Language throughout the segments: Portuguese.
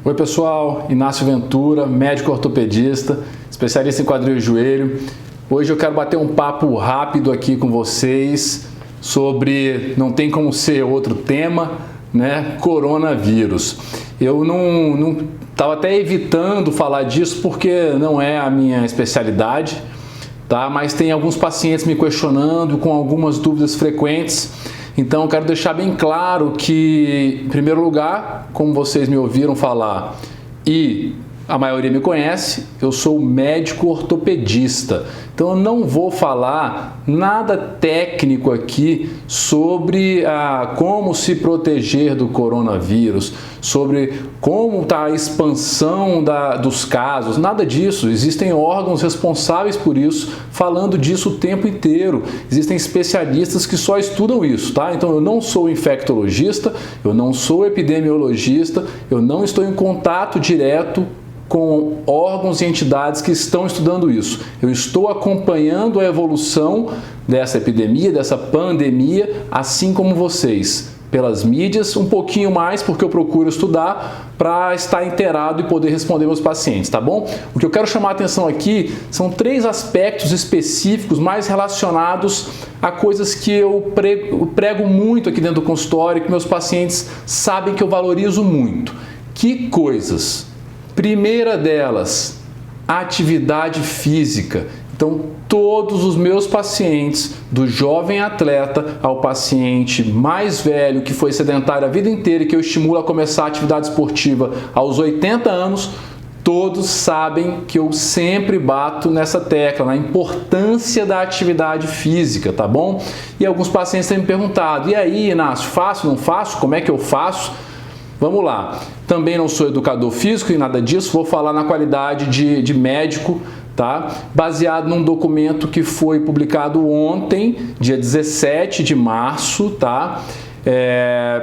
Oi pessoal, Inácio Ventura, médico ortopedista, especialista em quadril e joelho. Hoje eu quero bater um papo rápido aqui com vocês sobre, não tem como ser outro tema, né? Coronavírus. Eu não estava até evitando falar disso porque não é a minha especialidade, tá? Mas tem alguns pacientes me questionando com algumas dúvidas frequentes. Então eu quero deixar bem claro que, em primeiro lugar, como vocês me ouviram falar e a maioria me conhece, eu sou médico ortopedista. Então eu não vou falar nada técnico aqui sobre como se proteger do coronavírus, sobre como está a expansão dos casos, nada disso. Existem órgãos responsáveis por isso, falando disso o tempo inteiro. Existem especialistas que só estudam isso, tá? Então eu não sou infectologista, eu não sou epidemiologista, eu não estou em contato direto com órgãos e entidades que estão estudando isso. Eu estou acompanhando a evolução dessa epidemia, dessa pandemia, assim como vocês, pelas mídias, um pouquinho mais, porque eu procuro estudar para estar inteirado e poder responder meus pacientes, tá bom? O que eu quero chamar a atenção aqui são 3 aspectos específicos mais relacionados a coisas que eu prego muito aqui dentro do consultório, que meus pacientes sabem que eu valorizo muito. Que coisas? Primeira delas, atividade física. Então, todos os meus pacientes, do jovem atleta ao paciente mais velho que foi sedentário a vida inteira e que eu estimulo a começar a atividade esportiva aos 80 anos, todos sabem que eu sempre bato nessa tecla, na importância da atividade física, tá bom? E alguns pacientes têm me perguntado, e aí, Inácio, faço, não faço? Como é que eu faço? Vamos lá, também não sou educador físico e nada disso, vou falar na qualidade de médico, tá? Baseado num documento que foi publicado ontem, dia 17 de março, tá?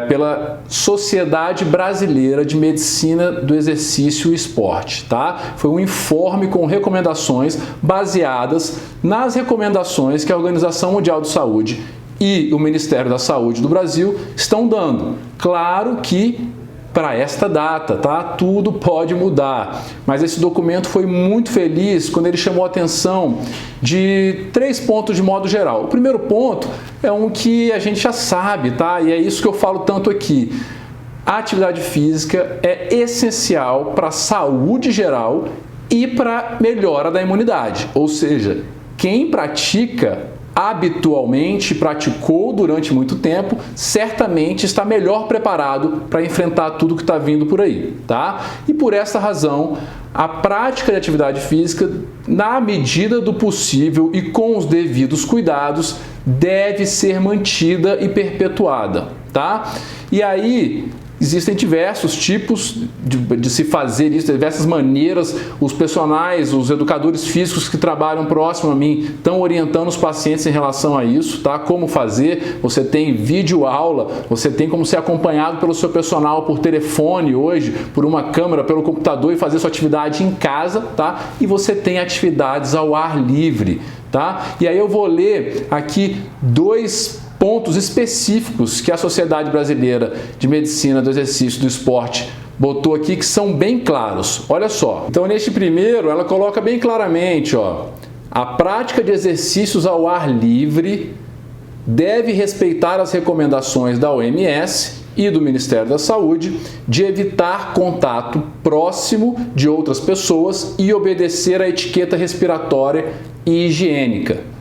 Pela Sociedade Brasileira de Medicina do Exercício e Esporte, tá? Foi um informe com recomendações baseadas nas recomendações que a Organização Mundial de Saúde e o Ministério da Saúde do Brasil estão dando. Claro que para esta data, tá? Tudo pode mudar, mas esse documento foi muito feliz quando ele chamou a atenção de 3 pontos de modo geral. O primeiro ponto é um que a gente já sabe, tá? E é isso que eu falo tanto aqui. A atividade física é essencial para a saúde geral e para a melhora da imunidade, ou seja, quem pratica habitualmente, praticou durante muito tempo, certamente está melhor preparado para enfrentar tudo que está vindo por aí, tá? E por essa razão, a prática de atividade física, na medida do possível e com os devidos cuidados, deve ser mantida e perpetuada, tá? E aí, existem diversos tipos de se fazer isso, diversas maneiras. Os personagens, os educadores físicos que trabalham próximo a mim estão orientando os pacientes em relação a isso, tá? Como fazer, você tem vídeo aula, você tem como ser acompanhado pelo seu personal por telefone hoje, por uma câmera, pelo computador e fazer sua atividade em casa, tá? E você tem atividades ao ar livre, tá? E aí eu vou ler aqui 2 pontos específicos que a Sociedade Brasileira de Medicina do Exercício e do Esporte botou aqui, que são bem claros. Olha só. Então, neste primeiro, ela coloca bem claramente, ó, a prática de exercícios ao ar livre deve respeitar as recomendações da OMS e do Ministério da Saúde de evitar contato próximo de outras pessoas e obedecer à etiqueta respiratória e higiênica.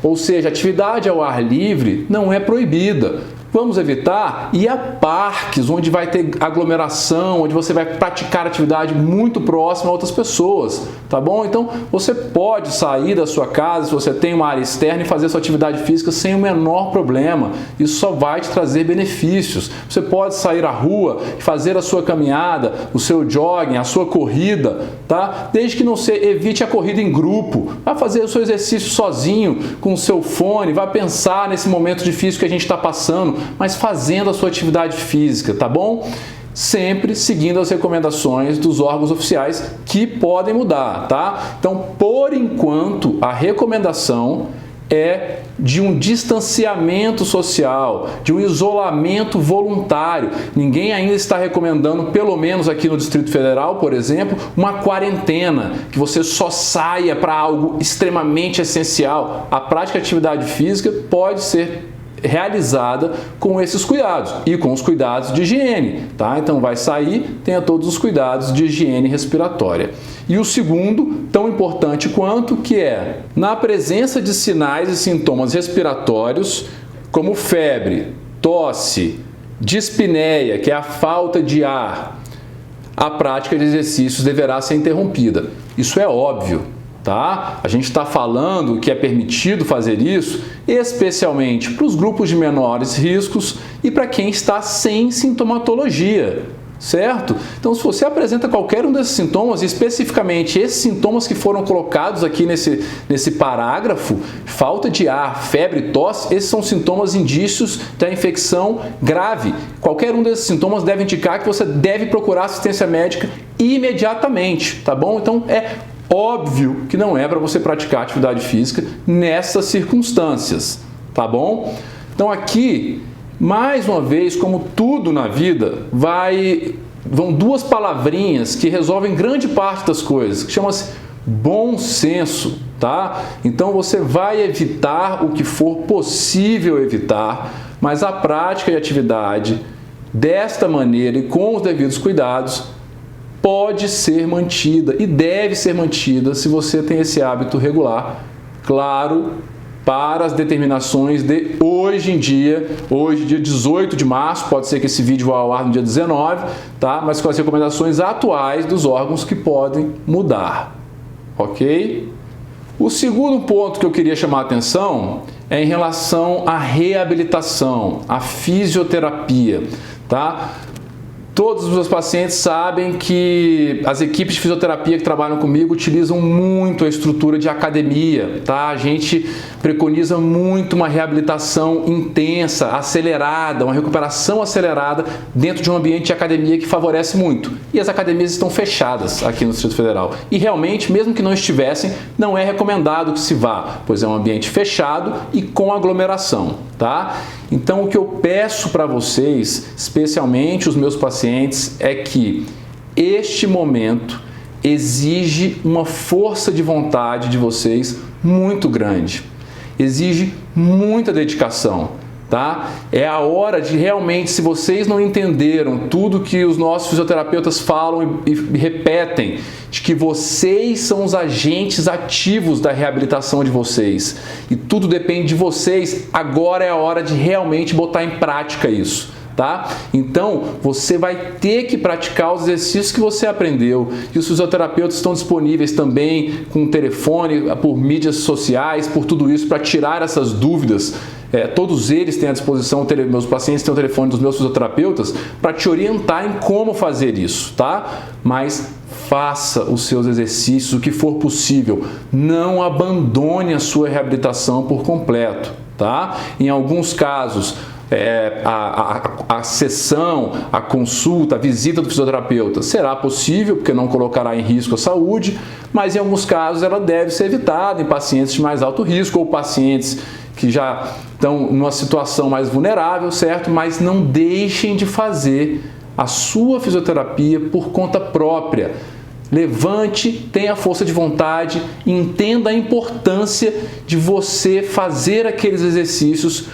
Ou seja, atividade ao ar livre não é proibida. Vamos evitar ir a parques onde vai ter aglomeração, onde você vai praticar atividade muito próxima a outras pessoas, tá bom? Então, você pode sair da sua casa, se você tem uma área externa, e fazer sua atividade física sem o menor problema. Isso só vai te trazer benefícios. Você pode sair à rua e fazer a sua caminhada, o seu jogging, a sua corrida, tá? Desde que não se evite a corrida em grupo. Vai fazer o seu exercício sozinho, com o seu fone, vai pensar nesse momento difícil que a gente está passando, mas fazendo a sua atividade física, tá bom? Sempre seguindo as recomendações dos órgãos oficiais, que podem mudar, tá? Então, por enquanto, a recomendação é de um distanciamento social, de um isolamento voluntário. Ninguém ainda está recomendando, pelo menos aqui no Distrito Federal, por exemplo, uma quarentena, que você só saia para algo extremamente essencial. A prática de atividade física pode ser realizada com esses cuidados e com os cuidados de higiene, tá? Então vai sair, tenha todos os cuidados de higiene respiratória. E o segundo, tão importante quanto, que é na presença de sinais e sintomas respiratórios, como febre, tosse, dispneia, que é a falta de ar, a prática de exercícios deverá ser interrompida. Isso é óbvio. Tá? A gente está falando que é permitido fazer isso especialmente para os grupos de menores riscos e para quem está sem sintomatologia, certo? Então, se você apresenta qualquer um desses sintomas, especificamente esses sintomas que foram colocados aqui nesse parágrafo, falta de ar, febre, tosse, esses são sintomas indícios da infecção grave. Qualquer um desses sintomas deve indicar que você deve procurar assistência médica imediatamente, tá bom? Então, é óbvio que não é para você praticar atividade física nessas circunstâncias, tá bom? Então aqui, mais uma vez, como tudo na vida, vão duas palavrinhas que resolvem grande parte das coisas, que chama-se bom senso, tá? Então você vai evitar o que for possível evitar, mas a prática de atividade desta maneira e com os devidos cuidados pode ser mantida e deve ser mantida se você tem esse hábito regular, claro, para as determinações de hoje em dia, hoje, dia 18 de março, pode ser que esse vídeo vá ao ar no dia 19, tá? Mas com as recomendações atuais dos órgãos que podem mudar, ok? O segundo ponto que eu queria chamar a atenção é em relação à reabilitação, à fisioterapia, tá? Todos os meus pacientes sabem que as equipes de fisioterapia que trabalham comigo utilizam muito a estrutura de academia, tá? A gente preconiza muito uma reabilitação intensa, acelerada, uma recuperação acelerada dentro de um ambiente de academia que favorece muito. E as academias estão fechadas aqui no Distrito Federal. E realmente, mesmo que não estivessem, não é recomendado que se vá, pois é um ambiente fechado e com aglomeração, tá? Então, o que eu peço para vocês, especialmente os meus pacientes, é que este momento exige uma força de vontade de vocês muito grande. Exige muita dedicação, tá? É a hora de realmente, se vocês não entenderam tudo que os nossos fisioterapeutas falam e repetem, de que vocês são os agentes ativos da reabilitação de vocês e tudo depende de vocês, agora é a hora de realmente botar em prática isso, tá? Então, você vai ter que praticar os exercícios que você aprendeu e os fisioterapeutas estão disponíveis também com telefone, por mídias sociais, por tudo isso, para tirar essas dúvidas. Todos eles têm à disposição, meus pacientes têm o telefone dos meus fisioterapeutas para te orientar em como fazer isso, tá? Mas faça os seus exercícios, o que for possível. Não abandone a sua reabilitação por completo, tá? Em alguns casos, a sessão, a consulta, a visita do fisioterapeuta será possível, porque não colocará em risco a saúde, mas em alguns casos ela deve ser evitada em pacientes de mais alto risco ou pacientes que já estão numa situação mais vulnerável, certo? Mas não deixem de fazer a sua fisioterapia por conta própria. Levante, tenha força de vontade, entenda a importância de você fazer aqueles exercícios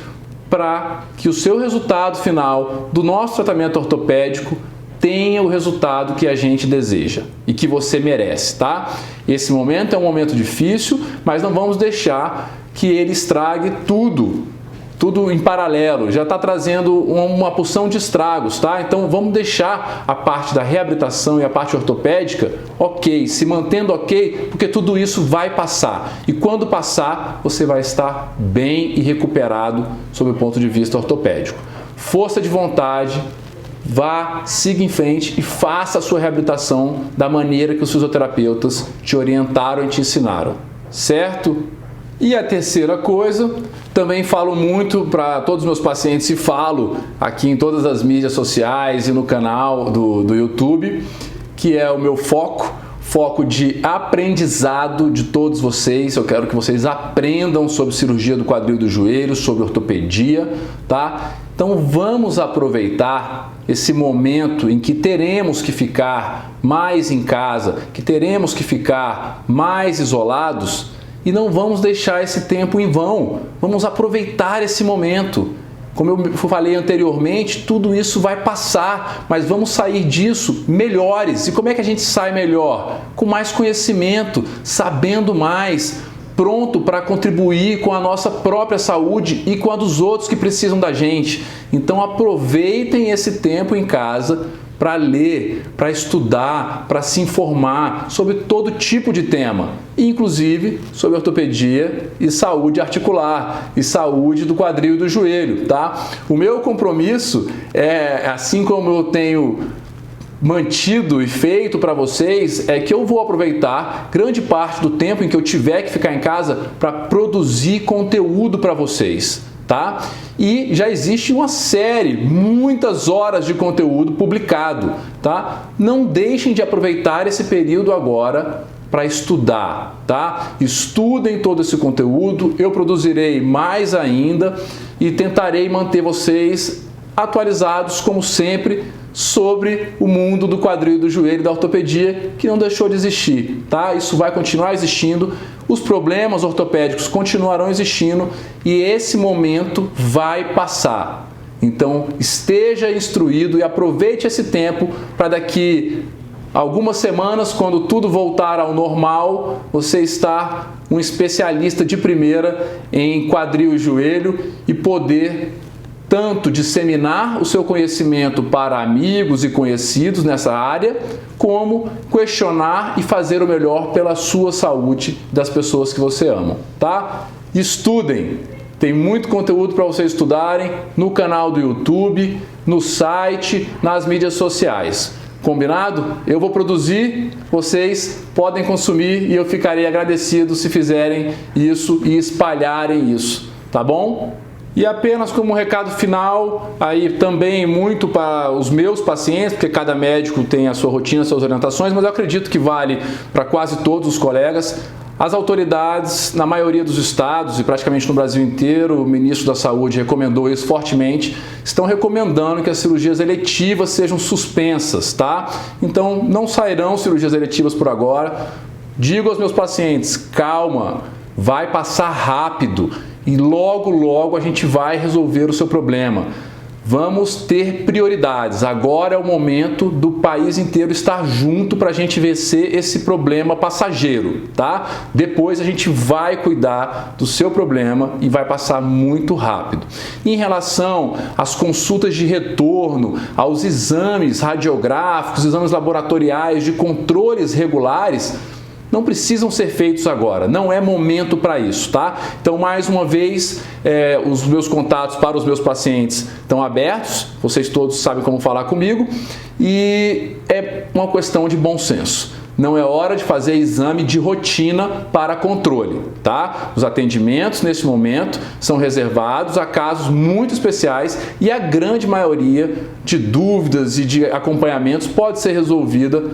para que o seu resultado final do nosso tratamento ortopédico tenha o resultado que a gente deseja e que você merece, tá? Esse momento é um momento difícil, mas não vamos deixar que ele estrague tudo em paralelo, já está trazendo uma porção de estragos, tá? Então vamos deixar a parte da reabilitação e a parte ortopédica ok, se mantendo ok, porque tudo isso vai passar. E quando passar, você vai estar bem e recuperado sob o ponto de vista ortopédico. Força de vontade, vá, siga em frente e faça a sua reabilitação da maneira que os fisioterapeutas te orientaram e te ensinaram, certo? E a terceira coisa, também falo muito para todos os meus pacientes e falo aqui em todas as mídias sociais e no canal do YouTube, que é o meu foco. foco de aprendizado de todos vocês. Eu quero que vocês aprendam sobre cirurgia do quadril e do joelho, sobre ortopedia, tá? Então vamos aproveitar esse momento em que teremos que ficar mais em casa, que teremos que ficar mais isolados, e não vamos deixar esse tempo em vão. Vamos aproveitar esse momento. Como eu falei anteriormente, tudo isso vai passar, mas vamos sair disso melhores. E como é que a gente sai melhor? Com mais conhecimento, sabendo mais, pronto para contribuir com a nossa própria saúde e com a dos outros que precisam da gente. Então aproveitem esse tempo em casa para ler, para estudar, para se informar sobre todo tipo de tema, inclusive sobre ortopedia e saúde articular e saúde do quadril e do joelho, tá? O meu compromisso é, assim como eu tenho mantido e feito para vocês, é que eu vou aproveitar grande parte do tempo em que eu tiver que ficar em casa para produzir conteúdo para vocês, tá? E já existe uma série, muitas horas de conteúdo publicado, tá? Não deixem de aproveitar esse período agora para estudar, tá? Estudem todo esse conteúdo, eu produzirei mais ainda e tentarei manter vocês atualizados, como sempre, sobre o mundo do quadril e do joelho e da ortopedia, que não deixou de existir, tá? Isso vai continuar existindo, os problemas ortopédicos continuarão existindo e esse momento vai passar. Então, esteja instruído e aproveite esse tempo para daqui algumas semanas, quando tudo voltar ao normal, você estar um especialista de primeira em quadril e joelho e poder tanto disseminar o seu conhecimento para amigos e conhecidos nessa área, como questionar e fazer o melhor pela sua saúde das pessoas que você ama, tá? Estudem! Tem muito conteúdo para vocês estudarem no canal do YouTube, no site, nas mídias sociais. Combinado? Eu vou produzir, vocês podem consumir e eu ficarei agradecido se fizerem isso e espalharem isso, tá bom? E apenas como recado final, aí também muito para os meus pacientes, porque cada médico tem a sua rotina, suas orientações, mas eu acredito que vale para quase todos os colegas. As autoridades, na maioria dos estados e praticamente no Brasil inteiro, o ministro da Saúde recomendou isso fortemente, estão recomendando que as cirurgias eletivas sejam suspensas, tá? Então não sairão cirurgias eletivas por agora. Digo aos meus pacientes, calma, vai passar rápido. E logo, logo a gente vai resolver o seu problema. Vamos ter prioridades. Agora é o momento do país inteiro estar junto para a gente vencer esse problema passageiro, tá? Depois a gente vai cuidar do seu problema e vai passar muito rápido. Em relação às consultas de retorno, aos exames radiográficos, exames laboratoriais de controles regulares, não precisam ser feitos agora, não é momento para isso, tá? Então, mais uma vez, os meus contatos para os meus pacientes estão abertos, vocês todos sabem como falar comigo, e é uma questão de bom senso. Não é hora de fazer exame de rotina para controle, tá? Os atendimentos, nesse momento, são reservados a casos muito especiais e a grande maioria de dúvidas e de acompanhamentos pode ser resolvida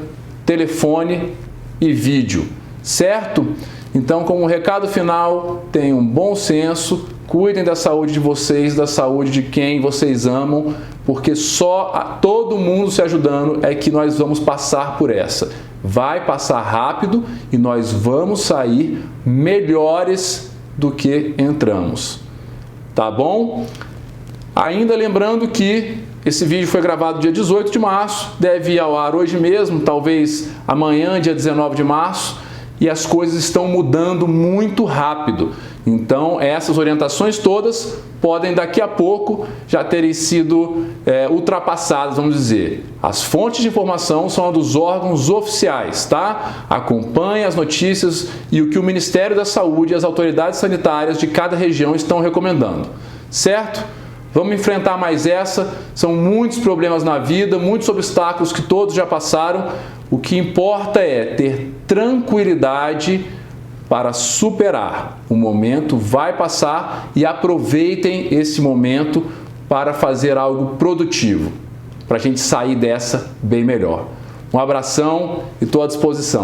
telefone e vídeo, certo? Então, como recado final, tenham bom senso, cuidem da saúde de vocês, da saúde de quem vocês amam, porque só todo mundo se ajudando é que nós vamos passar por essa. Vai passar rápido e nós vamos sair melhores do que entramos, tá bom? Ainda lembrando que esse vídeo foi gravado dia 18 de março, deve ir ao ar hoje mesmo, talvez amanhã, dia 19 de março, e as coisas estão mudando muito rápido. Então, essas orientações todas podem daqui a pouco já terem sido ultrapassadas, vamos dizer. As fontes de informação são a dos órgãos oficiais, tá? Acompanhe as notícias e o que o Ministério da Saúde e as autoridades sanitárias de cada região estão recomendando, certo? Vamos enfrentar mais essa, são muitos problemas na vida, muitos obstáculos que todos já passaram. O que importa é ter tranquilidade para superar. O momento vai passar e aproveitem esse momento para fazer algo produtivo, para a gente sair dessa bem melhor. Um abração e estou à disposição.